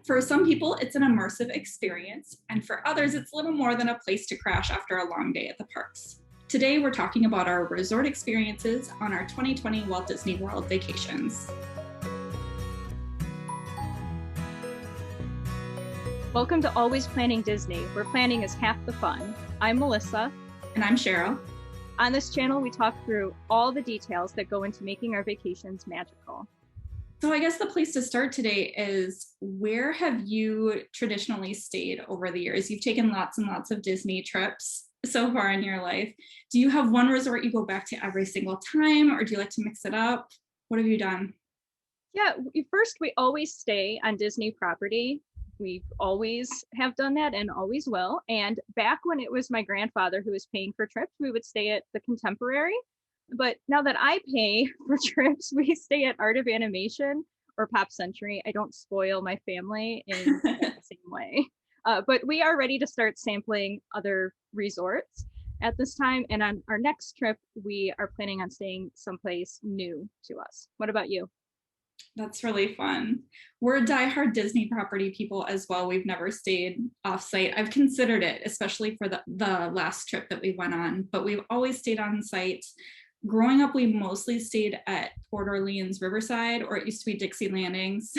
For some people, it's an immersive experience, and for others, it's little more than a place to crash after a long day at the parks. Today, we're talking about our resort experiences on our 2020 Walt Disney World vacations. Welcome to Always Planning Disney, where planning is half the fun. I'm Melissa. And I'm Cheryl. On this channel, we talk through all the details that go into making our vacations magical. So I guess the place to start today is, where have you traditionally stayed over the years? You've taken lots and lots of Disney trips so far in your life. Do you have one resort you go back to every single time, or do you like to mix it up? What have you done? Yeah, we always stay on Disney property. We always have done that and always will. And back when it was my grandfather who was paying for trips, we would stay at the Contemporary. But now that I pay for trips, we stay at Art of Animation or Pop Century. I don't spoil my family in the same way. But we are ready to start sampling other resorts at this time. And on our next trip, we are planning on staying someplace new to us. What about you? That's really fun. We're diehard Disney property people as well. We've never stayed off-site. I've considered it, especially for the last trip that we went on, but we've always stayed on site. Growing up, we mostly stayed at Port Orleans Riverside, or it used to be Dixie Landings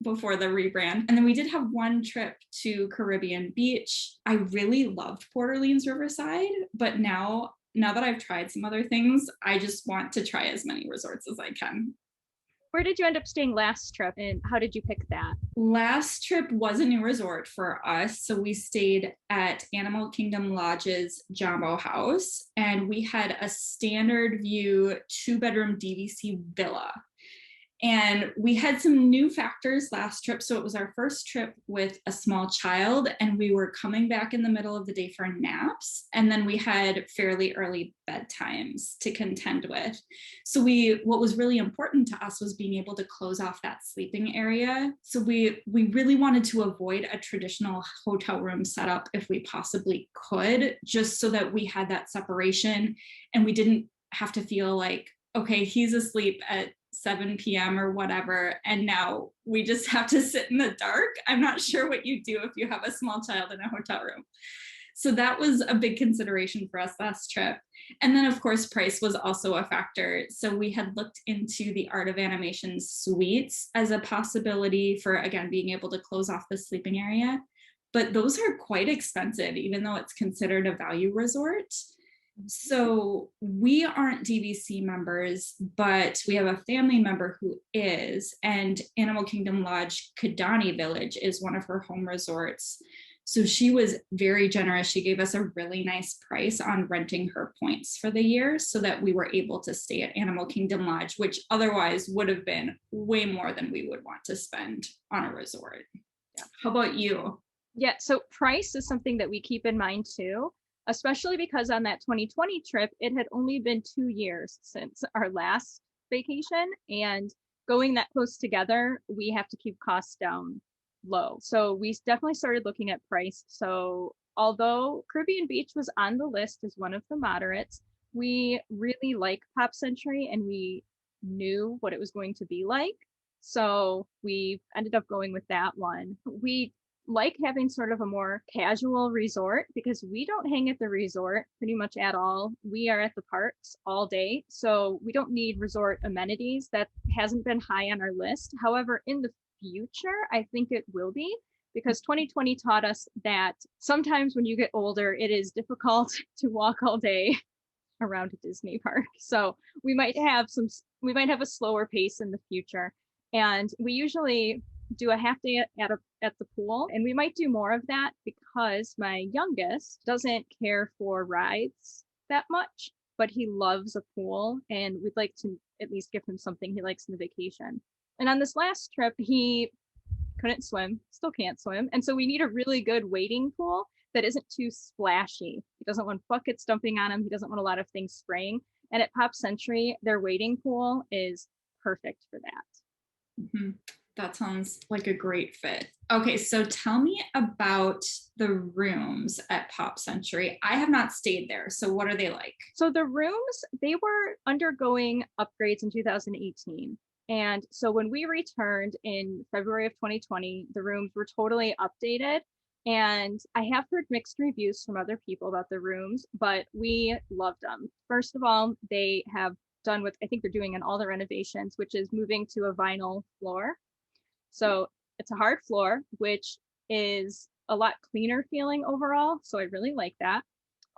before the rebrand. And then we did have one trip to Caribbean Beach. I really loved Port Orleans Riverside, but now that I've tried some other things, I just want to try as many resorts as I can. Where did you end up staying last trip, and how did you pick that? Last trip was a new resort for us. So we stayed at Animal Kingdom Lodge's Jumbo House, and we had a standard view 2-bedroom DVC villa. And we had some new factors last trip. So it was our first trip with a small child, and we were coming back in the middle of the day for naps. And then we had fairly early bedtimes to contend with. So what was really important to us was being able to close off that sleeping area. So we really wanted to avoid a traditional hotel room setup if we possibly could, just so that we had that separation and we didn't have to feel like, okay, he's asleep at 7 p.m. or whatever, and now we just have to sit in the dark. I'm not sure what you do if you have a small child in a hotel room. So that was a big consideration for us last trip. And then, of course, price was also a factor. So we had looked into the Art of Animation suites as a possibility for, again, being able to close off the sleeping area. But those are quite expensive, even though it's considered a value resort. So we aren't DVC members, but we have a family member who is, and Animal Kingdom Lodge Kidani Village is one of her home resorts. So she was very generous. She gave us a really nice price on renting her points for the year so that we were able to stay at Animal Kingdom Lodge, which otherwise would have been way more than we would want to spend on a resort. Yeah. How about you? Yeah, so price is something that we keep in mind too, especially because on that 2020 trip, it had only been 2 years since our last vacation. And going that close together, we have to keep costs down low. So we definitely started looking at price. So although Caribbean Beach was on the list as one of the moderates, we really like Pop Century and we knew what it was going to be like. So we ended up going with that one. We like having sort of a more casual resort because we don't hang at the resort pretty much at all. We are at the parks all day, so we don't need resort amenities. That hasn't been high on our list. However, in the future, I think it will be, because 2020 taught us that sometimes when you get older, it is difficult to walk all day around a Disney park. So we might have a slower pace in the future. And we usually do a half day at the pool, and we might do more of that because my youngest doesn't care for rides that much, but he loves a pool, and we'd like to at least give him something he likes in the vacation. And on this last trip, he couldn't swim, still can't swim, and so we need a really good wading pool that isn't too splashy. He doesn't want buckets dumping on him. He doesn't want a lot of things spraying. And at Pop Century, their wading pool is perfect for that. Mm-hmm. That sounds like a great fit. Okay, so tell me about the rooms at Pop Century. I have not stayed there, so what are they like? So the rooms, they were undergoing upgrades in 2018. And so when we returned in February of 2020, the rooms were totally updated. And I have heard mixed reviews from other people about the rooms, but we loved them. First of all, they have done what I think they're doing in all the renovations, which is moving to a vinyl floor. So it's a hard floor, which is a lot cleaner feeling overall. So I really like that.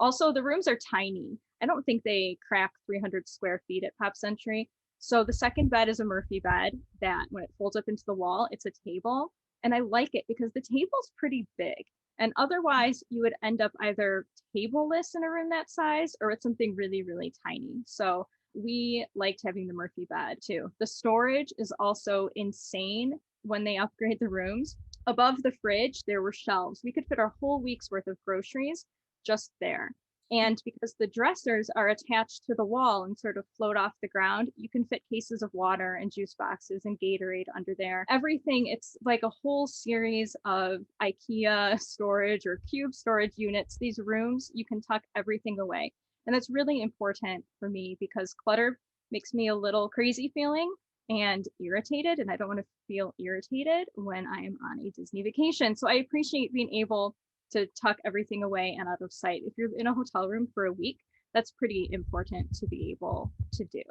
Also, the rooms are tiny. I don't think they crack 300 square feet at Pop Century. So the second bed is a Murphy bed that when it folds up into the wall, it's a table. And I like it because the table's pretty big. And otherwise, you would end up either tableless in a room that size or it's something really, really tiny. So we liked having the Murphy bed too. The storage is also insane when they upgrade the rooms. Above the fridge, there were shelves. We could fit our whole week's worth of groceries just there. And because the dressers are attached to the wall and sort of float off the ground, you can fit cases of water and juice boxes and Gatorade under there. Everything, it's like a whole series of IKEA storage or cube storage units. These rooms, you can tuck everything away. And that's really important for me because clutter makes me a little crazy feeling and irritated. And I don't want to feel irritated when I am on a Disney vacation. So I appreciate being able to tuck everything away and out of sight. If you're in a hotel room for a week, that's pretty important to be able to do.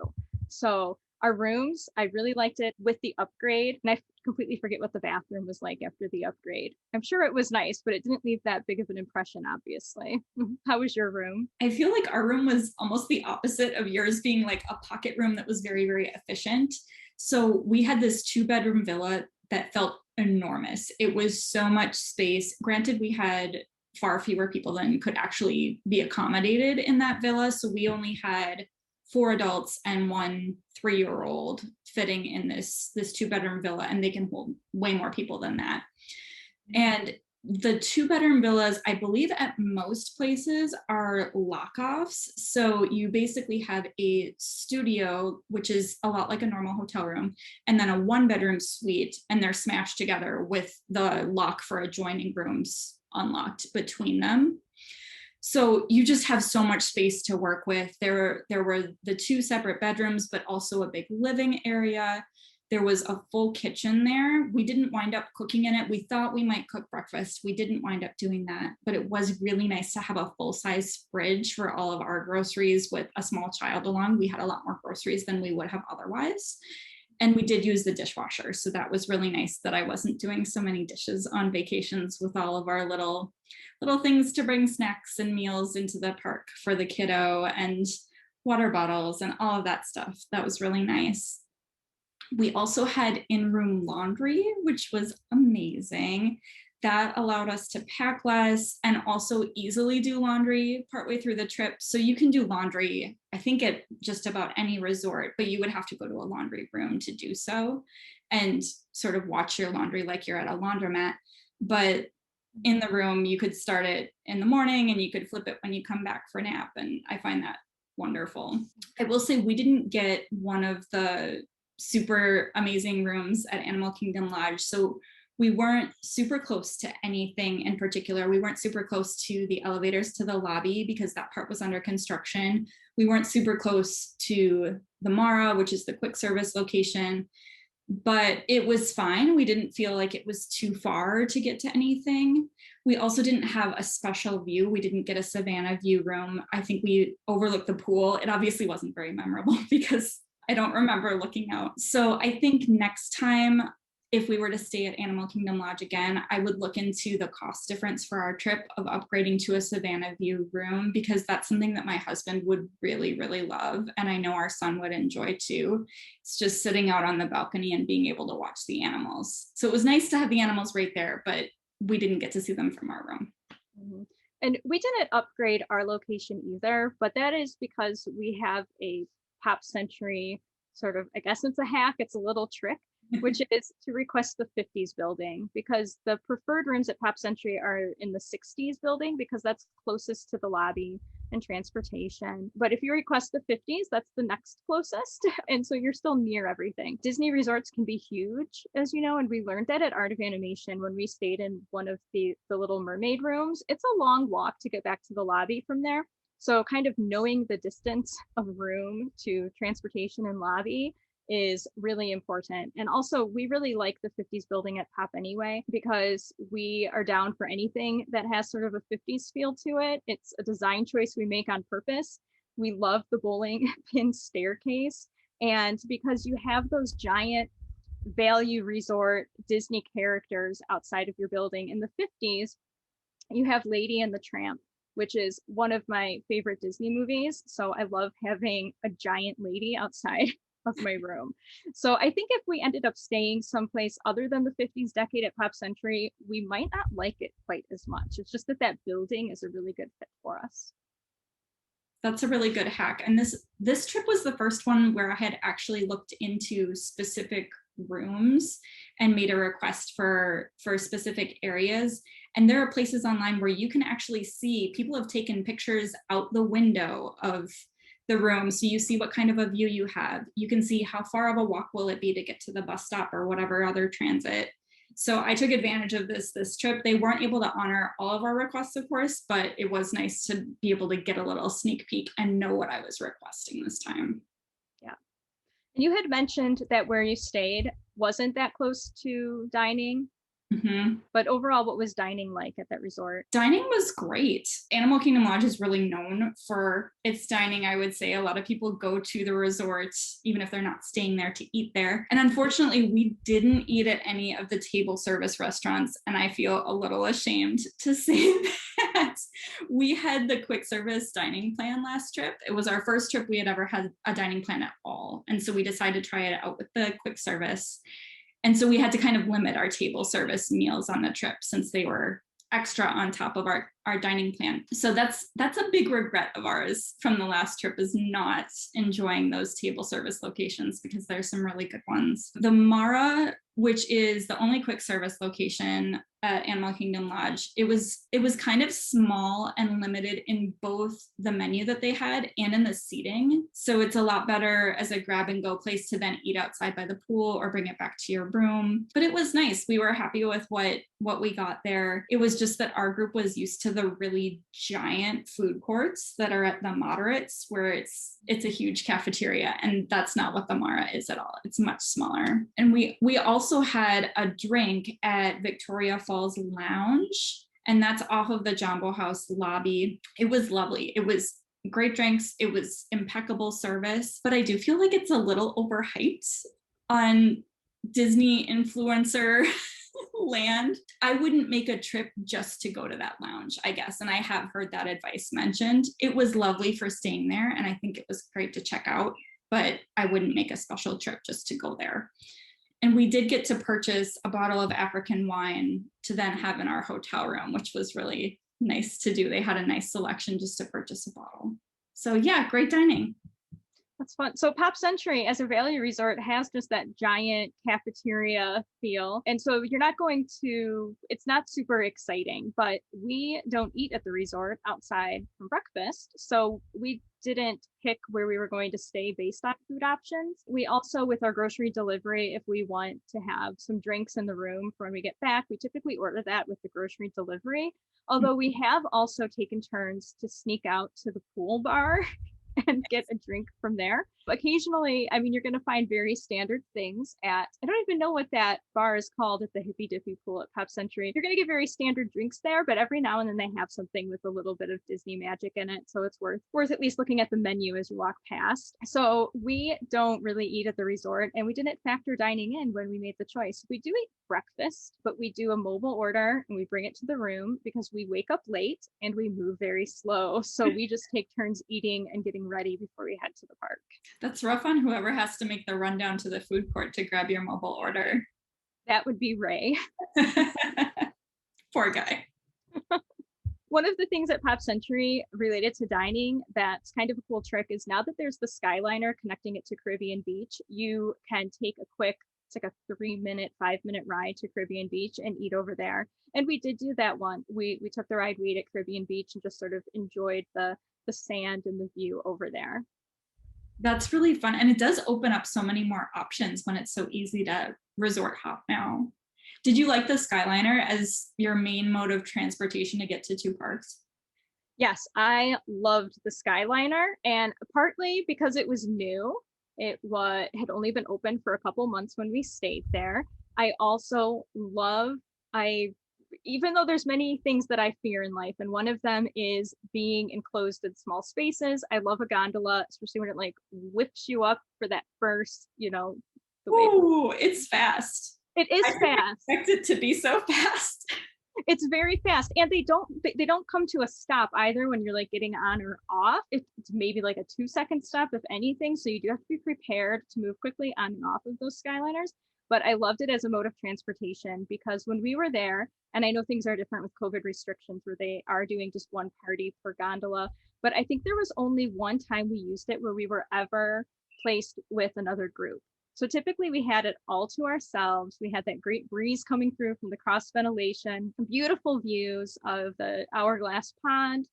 So our rooms, I really liked it with the upgrade. And I completely forget what the bathroom was like after the upgrade. I'm sure it was nice, but it didn't leave that big of an impression, obviously. How was your room? I feel like our room was almost the opposite of yours being like a pocket room that was very, very efficient. So we had this 2-bedroom villa that felt enormous. It was so much space. Granted, we had far fewer people than could actually be accommodated in that villa. So we only had 4 adults and 1 3-year-old fitting in this 2-bedroom villa, and they can hold way more people than that. And the 2-bedroom villas, I believe at most places are lock-offs. So you basically have a studio, which is a lot like a normal hotel room, and then a 1-bedroom suite, and they're smashed together with the lock for adjoining rooms unlocked between them. So you just have so much space to work with. There were the 2 separate bedrooms, but also a big living area. There was a full kitchen there. We didn't wind up cooking in it. We thought we might cook breakfast. We didn't wind up doing that, but it was really nice to have a full-size fridge for all of our groceries. With a small child along, we had a lot more groceries than we would have otherwise. And we did use the dishwasher. So that was really nice that I wasn't doing so many dishes on vacations with all of our little things to bring snacks and meals into the park for the kiddo and water bottles and all of that stuff. That was really nice. We also had in-room laundry, which was amazing. That allowed us to pack less and also easily do laundry partway through the trip. So you can do laundry, I think, at just about any resort, but you would have to go to a laundry room to do so and sort of watch your laundry like you're at a laundromat. But in the room, you could start it in the morning and you could flip it when you come back for nap. And I find that wonderful. I will say we didn't get one of the super amazing rooms at Animal Kingdom Lodge. So we weren't super close to anything in particular. We weren't super close to the elevators to the lobby because that part was under construction. We weren't super close to the Mara, which is the quick service location, but it was fine. We didn't feel like it was too far to get to anything. We also didn't have a special view. We didn't get a Savannah view room. I think we overlooked the pool. It obviously wasn't very memorable because I don't remember looking out. So I think next time, if we were to stay at Animal Kingdom Lodge again, I would look into the cost difference for our trip of upgrading to a Savannah view room, because that's something that my husband would really, really love. And I know our son would enjoy too. It's just sitting out on the balcony and being able to watch the animals. So it was nice to have the animals right there, but we didn't get to see them from our room. Mm-hmm. And we didn't upgrade our location either, but that is because we have a Pop Century sort of, I guess it's a hack, it's a little trick, which is to request the 50s building, because the preferred rooms at Pop Century are in the 60s building because that's closest to the lobby and transportation. But if you request the 50s, that's the next closest. And so you're still near everything. Disney resorts can be huge, as you know, and we learned that at Art of Animation when we stayed in one of the Little Mermaid rooms. It's a long walk to get back to the lobby from there. So kind of knowing the distance of room to transportation and lobby is really important. And also, we really like the 50s building at Pop anyway, because we are down for anything that has sort of a 50s feel to it. It's a design choice we make on purpose. We love the bowling pin staircase. And because you have those giant value resort Disney characters outside of your building in the 50s, you have Lady and the Tramp, which is one of my favorite Disney movies. So I love having a giant lady outside of my room. So I think if we ended up staying someplace other than the 50s decade at Pop Century, we might not like it quite as much. It's just that that building is a really good fit for us. That's a really good hack. And this trip was the first one where I had actually looked into specific rooms and made a request for specific areas. And there are places online where you can actually see people have taken pictures out the window of the room. So you see what kind of a view you have. You can see how far of a walk will it be to get to the bus stop or whatever other transit. So I took advantage of this trip. They weren't able to honor all of our requests, of course, but it was nice to be able to get a little sneak peek and know what I was requesting this time. Yeah. And you had mentioned that where you stayed wasn't that close to dining. Mm-hmm. But overall, what was dining like at that resort? Dining was great. Animal Kingdom Lodge is really known for its dining, I would say. A lot of people go to the resort, even if they're not staying there, to eat there. And unfortunately, we didn't eat at any of the table service restaurants. And I feel a little ashamed to say that. We had the quick service dining plan last trip. It was our first trip we had ever had a dining plan at all. And so we decided to try it out with the quick service. And so we had to kind of limit our table service meals on the trip since they were extra on top of our dining plan. So that's a big regret of ours from the last trip, is not enjoying those table service locations, because there's some really good ones. The Mara, which is the only quick service location at Animal Kingdom Lodge, it was kind of small and limited in both the menu that they had and in the seating. So it's a lot better as a grab and go place to then eat outside by the pool or bring it back to your room. But it was nice. We were happy with what we got there. It was just that our group was used to the really giant food courts that are at the moderates, where it's a huge cafeteria, and that's not what the Mara is at all. It's much smaller. And we also had a drink at Victoria Falls Lounge, and that's off of the Jambo House lobby. It was lovely. It was great drinks. It was impeccable service, but I do feel like it's a little overhyped on Disney influencer land. I wouldn't make a trip just to go to that lounge, I guess. And I have heard that advice mentioned. It was lovely for staying there, and I think it was great to check out, but I wouldn't make a special trip just to go there. And we did get to purchase a bottle of African wine to then have in our hotel room, which was really nice to do. They had a nice selection just to purchase a bottle. So yeah, great dining. That's fun. So Pop Century as a value resort has just that giant cafeteria feel. And so you're not going to, it's not super exciting, but we don't eat at the resort outside from breakfast. So we didn't pick where we were going to stay based on food options. We also, with our grocery delivery, if we want to have some drinks in the room for when we get back, we typically order that with the grocery delivery. Although we have also taken turns to sneak out to the pool bar and get a drink from there. Occasionally, I mean, you're going to find very standard things at, I don't even know what that bar is called at the Hippy Dippy pool at Pop Century. You're going to get very standard drinks there, but every now and then they have something with a little bit of Disney magic in it. So it's worth at least looking at the menu as you walk past. So we don't really eat at the resort, and we didn't factor dining in when we made the choice. We do eat breakfast, but we do a mobile order and we bring it to the room because we wake up late and we move very slow. So we just take turns eating and getting ready before we head to the park. That's rough on whoever has to make the run down to the food court to grab your mobile order. That would be Ray. Poor guy. One of the things at Pop Century related to dining that's kind of a cool trick is now that there's the Skyliner connecting it to Caribbean Beach, you can take a quick, it's like a 3-minute, 5-minute ride to Caribbean Beach and eat over there. And we did do that one. We took the ride, we ate at Caribbean Beach and just sort of enjoyed the sand and the view over there. That's really fun. And it does open up so many more options when it's so easy to resort hop now. Did you like the Skyliner as your main mode of transportation to get to two parks? Yes, I loved the Skyliner, and partly because it was new. Had only been open for a couple months when we stayed there. I also love, I even though there's many things that I fear in life, and one of them is being enclosed in small spaces. I love a gondola, especially when it like whips you up for that first, the way Ooh, it's fast. it is I didn't fast. expect it to be so fast. It's very fast, and they don't come to a stop either when you're like getting on or off. It's maybe like a 2-second stop if anything, so you do have to be prepared to move quickly on and off of those Skyliners. But I loved it as a mode of transportation because when we were there, and I know things are different with COVID restrictions where they are doing just one party per gondola, but I think there was only one time we used it where we were ever placed with another group. So typically we had it all to ourselves. We had that great breeze coming through from the cross ventilation, beautiful views of the Hourglass Pond.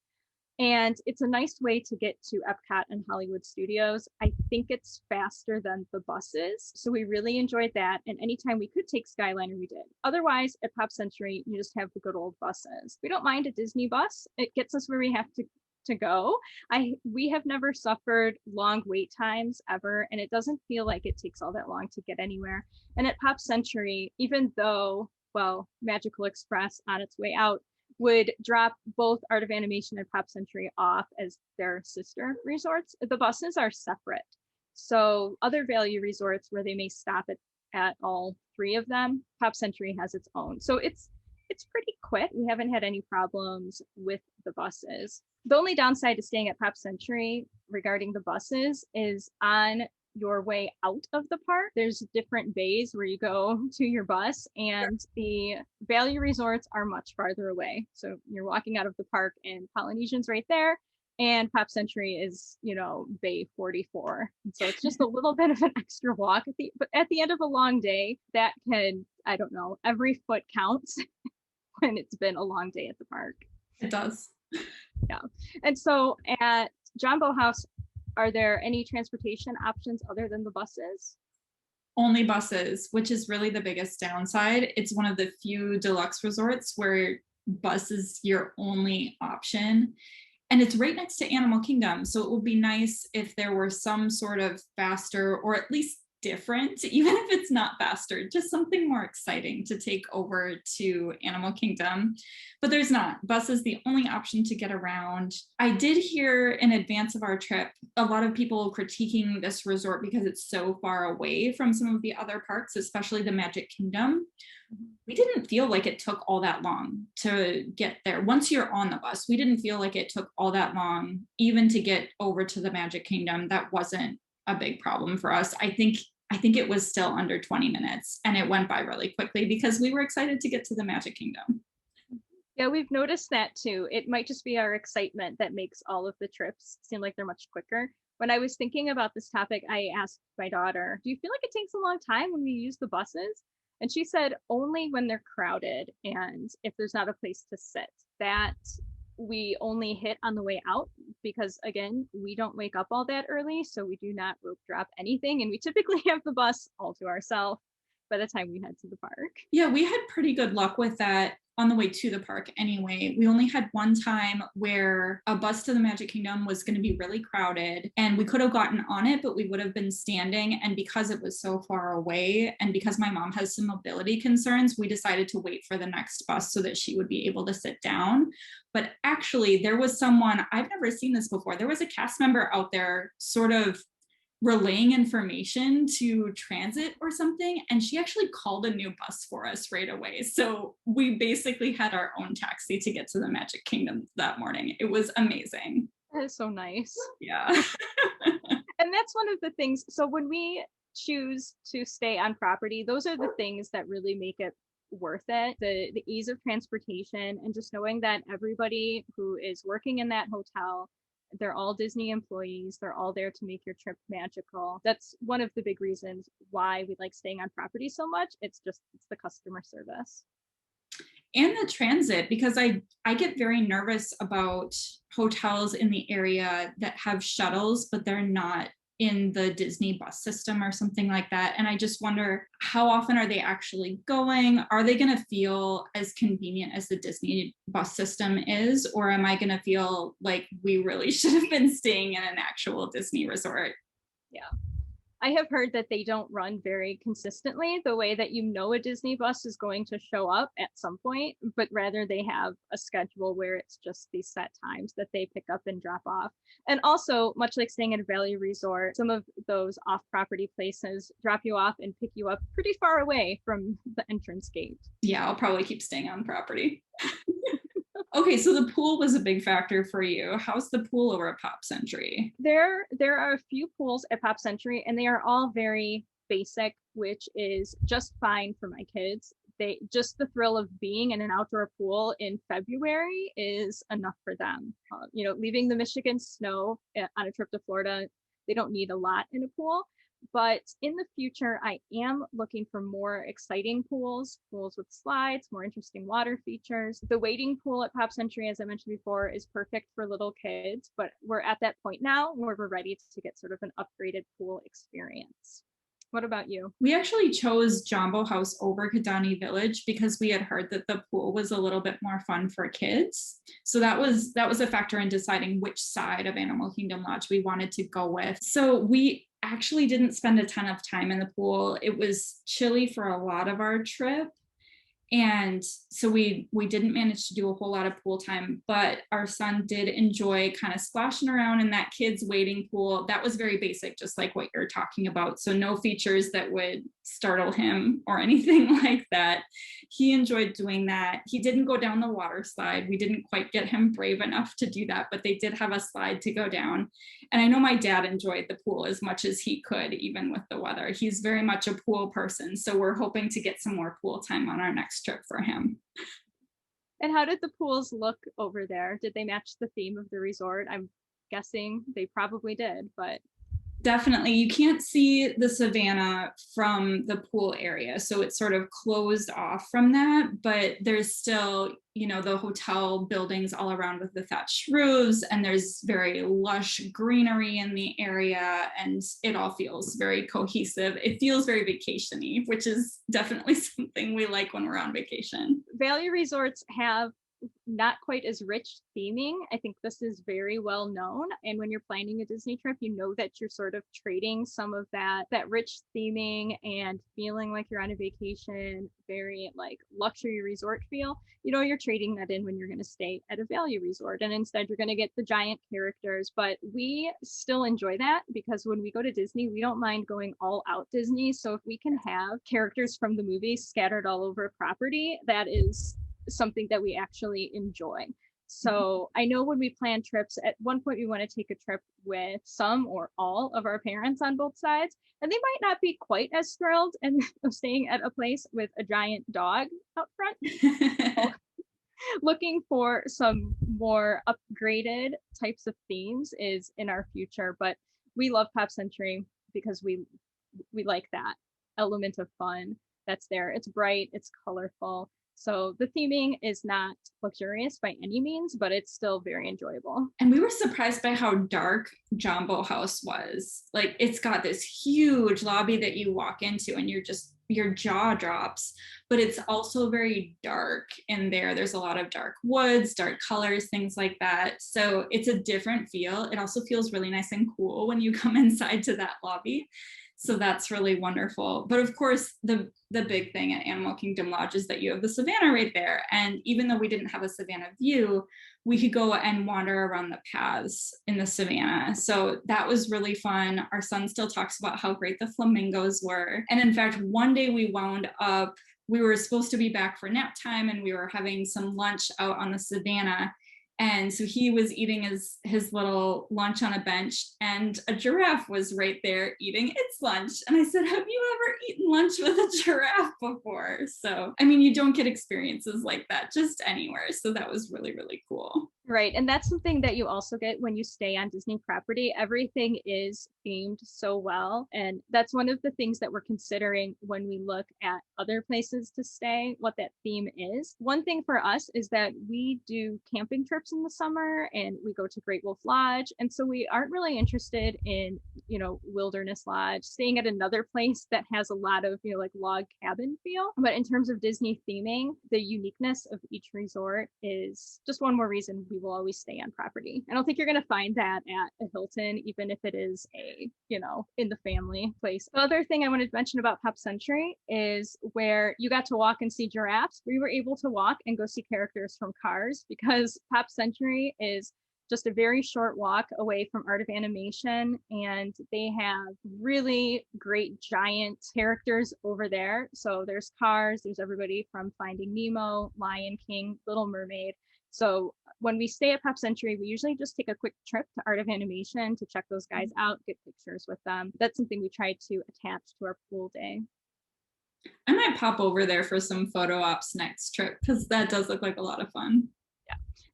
And it's a nice way to get to Epcot and Hollywood Studios. I think it's faster than the buses. So we really enjoyed that. And anytime we could take Skyliner, we did. Otherwise, at Pop Century, you just have the good old buses. We don't mind a Disney bus. It gets us where we have to go. We have never suffered long wait times ever, and it doesn't feel like it takes all that long to get anywhere. And at Pop Century, even though, well, Magical Express on its way out would drop both Art of Animation and Pop Century off as their sister resorts, the buses are separate. So other value resorts where they may stop at all three of them, Pop Century has its own. So it's pretty quick. We haven't had any problems with the buses. The only downside to staying at Pop Century regarding the buses is on your way out of the park, there's different bays where you go to your bus, and the value resorts are much farther away. So you're walking out of the park and Polynesian's right there, and Pop Century is, bay 44. And so it's just a little bit of an extra walk. But at the end of a long day, that can, I don't know, every foot counts when it's been a long day at the park. It does. Yeah. And so at Jambo House, are there any transportation options other than the buses? Only buses, which is really the biggest downside. It's one of the few deluxe resorts where bus is your only option. And it's right next to Animal Kingdom. So it would be nice if there were some sort of faster, or at least different, even if it's not faster, just something more exciting to take over to Animal Kingdom. But there's not. Bus is the only option to get around. I did hear in advance of our trip, a lot of people critiquing this resort because it's so far away from some of the other parks, especially the Magic Kingdom. We didn't feel like it took all that long to get there. Once you're on the bus, we didn't feel like it took all that long, even to get over to the Magic Kingdom. That wasn't a big problem for us. I think it was still under 20 minutes, and it went by really quickly because we were excited to get to the Magic Kingdom. Yeah, we've noticed that too. It might just be our excitement that makes all of the trips seem like they're much quicker. When I was thinking about this topic, I asked my daughter, do you feel like it takes a long time when we use the buses? And she said only when they're crowded and if there's not a place to sit. That we only hit on the way out because, again, we don't wake up all that early, so we do not rope drop anything, and we typically have the bus all to ourselves by the time we head to the park. Yeah, we had pretty good luck with that on the way to the park anyway. We only had one time where a bus to the Magic Kingdom was going to be really crowded, and we could have gotten on it, but we would have been standing. And because it was so far away, and because my mom has some mobility concerns, we decided to wait for the next bus so that she would be able to sit down. But actually, there was someone, I've never seen this before, there was a cast member out there sort of relaying information to transit or something, and she actually called a new bus for us right away. So we basically had our own taxi to get to the Magic Kingdom that morning. It was amazing. That is so nice. Yeah. And that's one of the things. So when we choose to stay on property, those are the things that really make it worth it. The ease of transportation, and just knowing that everybody who is working in that hotel, they're all Disney employees. They're all there to make your trip magical. That's one of the big reasons why we like staying on property so much. It's the customer service. And the transit, because I get very nervous about hotels in the area that have shuttles, but they're not in the Disney bus system or something like that. And I just wonder, how often are they actually going? Are they going to feel as convenient as the Disney bus system is? Or am I going to feel like we really should have been staying in an actual Disney resort? Yeah. I have heard that they don't run very consistently the way that a Disney bus is going to show up at some point, but rather they have a schedule where it's just these set times that they pick up and drop off. And also, much like staying at a value resort, some of those off-property places drop you off and pick you up pretty far away from the entrance gate. Yeah, I'll probably keep staying on property. Okay, so the pool was a big factor for you. How's the pool over at Pop Century? There are a few pools at Pop Century, and they are all very basic, which is just fine for my kids. Just the thrill of being in an outdoor pool in February is enough for them. Leaving the Michigan snow on a trip to Florida, they don't need a lot in a pool. But in the future, I am looking for more exciting pools with slides, more interesting water features. The wading pool at Pop Century, as I mentioned before, is perfect for little kids, but we're at that point now where we're ready to get sort of an upgraded pool experience. What about you? We actually chose Jumbo House over Kidani Village because we had heard that the pool was a little bit more fun for kids. So that was a factor in deciding which side of Animal Kingdom Lodge we wanted to go with. So we actually didn't spend a ton of time in the pool. It was chilly for a lot of our trip. And so we didn't manage to do a whole lot of pool time, but our son did enjoy kind of splashing around in that kids wading pool. That was very basic, just like what you're talking about. So no features that would startle him or anything like that. He enjoyed doing that. He didn't go down the water slide. We didn't quite get him brave enough to do that, but they did have a slide to go down. And I know my dad enjoyed the pool as much as he could, even with the weather. He's very much a pool person. So we're hoping to get some more pool time on our next trip for him. And how did the pools look over there? Did they match the theme of the resort? I'm guessing they probably did, but definitely. You can't see the savannah from the pool area, so it's sort of closed off from that, but there's still, the hotel buildings all around with the thatched roofs, and there's very lush greenery in the area, and it all feels very cohesive. It feels very vacation-y, which is definitely something we like when we're on vacation. Value resorts have not quite as rich theming. I think this is very well known. And when you're planning a Disney trip, that you're sort of trading some of that rich theming and feeling like you're on a vacation, very like luxury resort feel. You're trading that in when you're going to stay at a value resort. And instead, you're going to get the giant characters. But we still enjoy that because when we go to Disney, we don't mind going all out Disney. So if we can have characters from the movies scattered all over property, that is something that we actually enjoy. So I know when we plan trips, at one point we want to take a trip with some or all of our parents on both sides, and they might not be quite as thrilled and staying at a place with a giant dog out front. So, looking for some more upgraded types of themes is in our future, but we love Pop Century because we like that element of fun that's there. It's bright, it's colorful. So the theming is not luxurious by any means, but it's still very enjoyable. And we were surprised by how dark Jumbo House was. Like, it's got this huge lobby that you walk into and your jaw drops, but it's also very dark in there. There's a lot of dark woods, dark colors, things like that. So it's a different feel. It also feels really nice and cool when you come inside to that lobby. So that's really wonderful. But of course, the big thing at Animal Kingdom Lodge is that you have the savannah right there. And even though we didn't have a savannah view, we could go and wander around the paths in the savannah. So that was really fun. Our son still talks about how great the flamingos were. And in fact, one day we were supposed to be back for nap time, and we were having some lunch out on the savannah. And so he was eating his little lunch on a bench, and a giraffe was right there eating its lunch. And I said, have you ever eaten lunch with a giraffe before? So, I mean, you don't get experiences like that just anywhere. So that was really, really cool. Right. And that's something that you also get when you stay on Disney property. Everything is themed so well. And that's one of the things that we're considering when we look at other places to stay, what that theme is. One thing for us is that we do camping trips in the summer and we go to Great Wolf Lodge. And so we aren't really interested in, Wilderness Lodge, staying at another place that has a lot of, like log cabin feel. But in terms of Disney theming, the uniqueness of each resort is just one more reason we will always stay on property. I don't think you're going to find that at a Hilton, even if it is a, in the family place. The other thing I wanted to mention about Pop Century is where you got to walk and see giraffes. We were able to walk and go see characters from Cars because Pop Century is just a very short walk away from Art of Animation, and they have really great giant characters over there. So there's Cars, there's everybody from Finding Nemo, Lion King, Little Mermaid. So when we stay at Pop Century, we usually just take a quick trip to Art of Animation to check those guys out, get pictures with them. That's something we try to attach to our pool day. I might pop over there for some photo ops next trip because that does look like a lot of fun.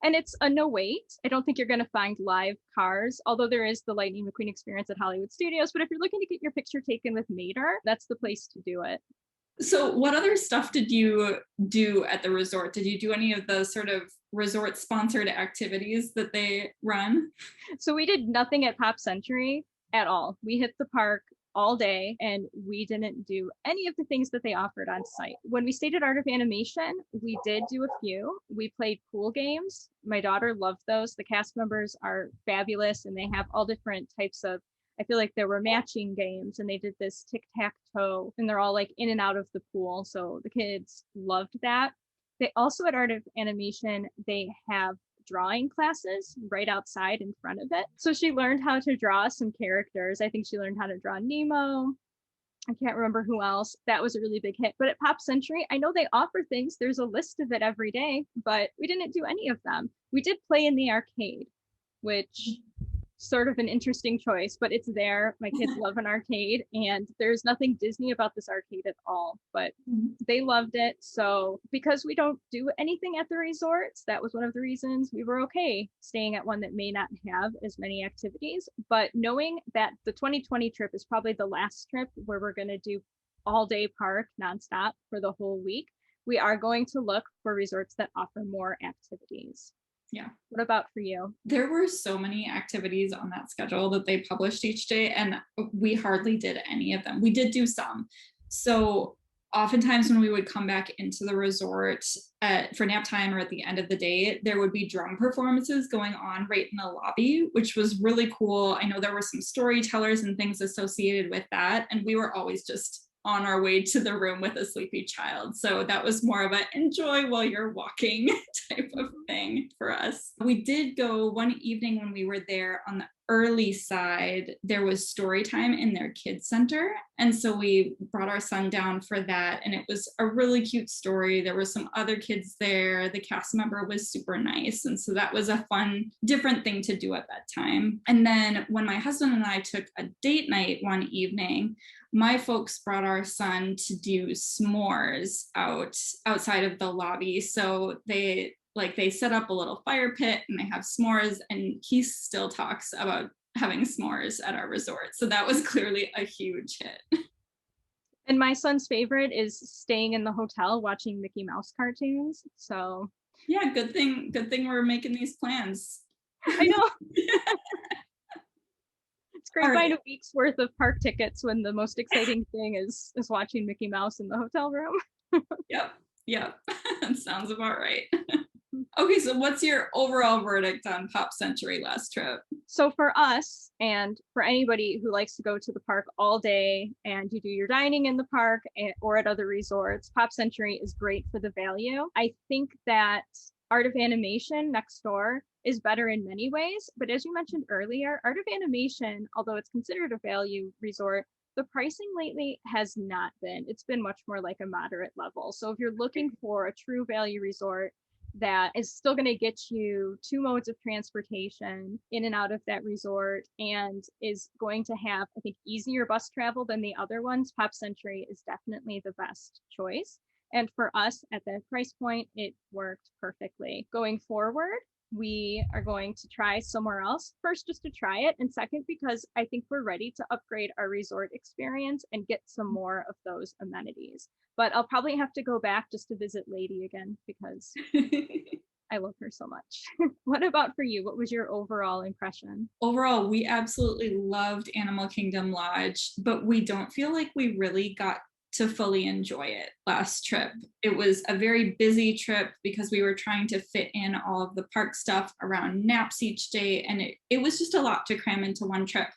And it's a no wait. I don't think you're going to find live Cars, although there is the Lightning McQueen experience at Hollywood Studios. But if you're looking to get your picture taken with Mater, that's the place to do it. So what other stuff did you do at the resort? Did you do any of the sort of resort sponsored activities that they run? So we did nothing at Pop Century at all. We hit the park all day and we didn't do any of the things that they offered on site. When we stayed at Art of Animation, we did do a few. We played pool games. My daughter loved those. The cast members are fabulous and they have all different types of, I feel like there were matching games and they did this tic-tac-toe and they're all like in and out of the pool. So the kids loved that. They also at Art of Animation, they have drawing classes right outside in front of it. So she learned how to draw some characters. I think she learned how to draw Nemo. I can't remember who else. That was a really big hit. But at Pop Century, I know they offer things. There's a list of it every day, but we didn't do any of them. We did play in the arcade, which sort of an interesting choice, but it's there. My kids love an arcade and there's nothing Disney about this arcade at all, but they loved it. So because we don't do anything at the resorts, that was one of the reasons we were okay staying at one that may not have as many activities. But knowing that the 2020 trip is probably the last trip where we're going to do all day park nonstop for the whole week, we are going to look for resorts that offer more activities. Yeah. What about for you? There were so many activities on that schedule that they published each day, and we hardly did any of them. We did do some. So oftentimes when we would come back into the resort for nap time or at the end of the day, there would be drum performances going on right in the lobby, which was really cool. I know there were some storytellers and things associated with that, and we were always just on our way to the room with a sleepy child. So that was more of an enjoy while you're walking type of thing for us. We did go one evening when we were there on the early side, there was story time in their kids center. And so we brought our son down for that. And it was a really cute story. There were some other kids there. The cast member was super nice. And so that was a fun, different thing to do at that time. And then when my husband and I took a date night one evening, my folks brought our son to do s'mores outside of the lobby. So they set up a little fire pit and they have s'mores, and he still talks about having s'mores at our resort. So that was clearly a huge hit. And my son's favorite is staying in the hotel watching Mickey Mouse cartoons. So yeah, good thing we're making these plans. I know. It's great to find a week's worth of park tickets when the most exciting thing is watching Mickey Mouse in the hotel room. Yep. That sounds about right. Okay, so what's your overall verdict on Pop Century last trip? So for us, and for anybody who likes to go to the park all day and you do your dining in the park or at other resorts, Pop Century is great for the value. I think that Art of Animation next door is better in many ways, but as you mentioned earlier, Art of Animation, although it's considered a value resort, the pricing lately has not been. It's been much more like a moderate level. So if you're looking for a true value resort that is still going to get you 2 modes of transportation in and out of that resort and is going to have, I think, easier bus travel than the other ones, Pop Century is definitely the best choice. And for us at that price point, it worked perfectly. Going forward, we are going to try somewhere else. First, just to try it. And second, because I think we're ready to upgrade our resort experience and get some more of those amenities. But I'll probably have to go back just to visit Lady again because I love her so much. What about for you? What was your overall impression? Overall, we absolutely loved Animal Kingdom Lodge, but we don't feel like we really got to fully enjoy it last trip. It was a very busy trip because we were trying to fit in all of the park stuff around naps each day, and it was just a lot to cram into one trip.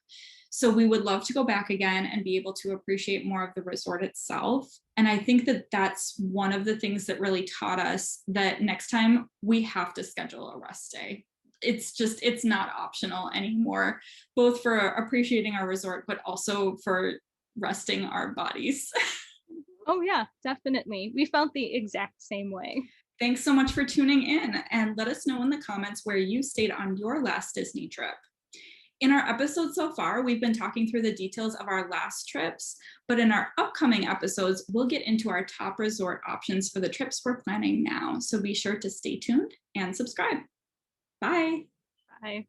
So we would love to go back again and be able to appreciate more of the resort itself. And I think that that's one of the things that really taught us that next time we have to schedule a rest day. It's not optional anymore, both for appreciating our resort, but also for resting our bodies. Oh yeah, definitely. We felt the exact same way. Thanks so much for tuning in, and let us know in the comments where you stayed on your last Disney trip. In our episode so far, we've been talking through the details of our last trips, but in our upcoming episodes, we'll get into our top resort options for the trips we're planning now. So be sure to stay tuned and subscribe. Bye. Bye.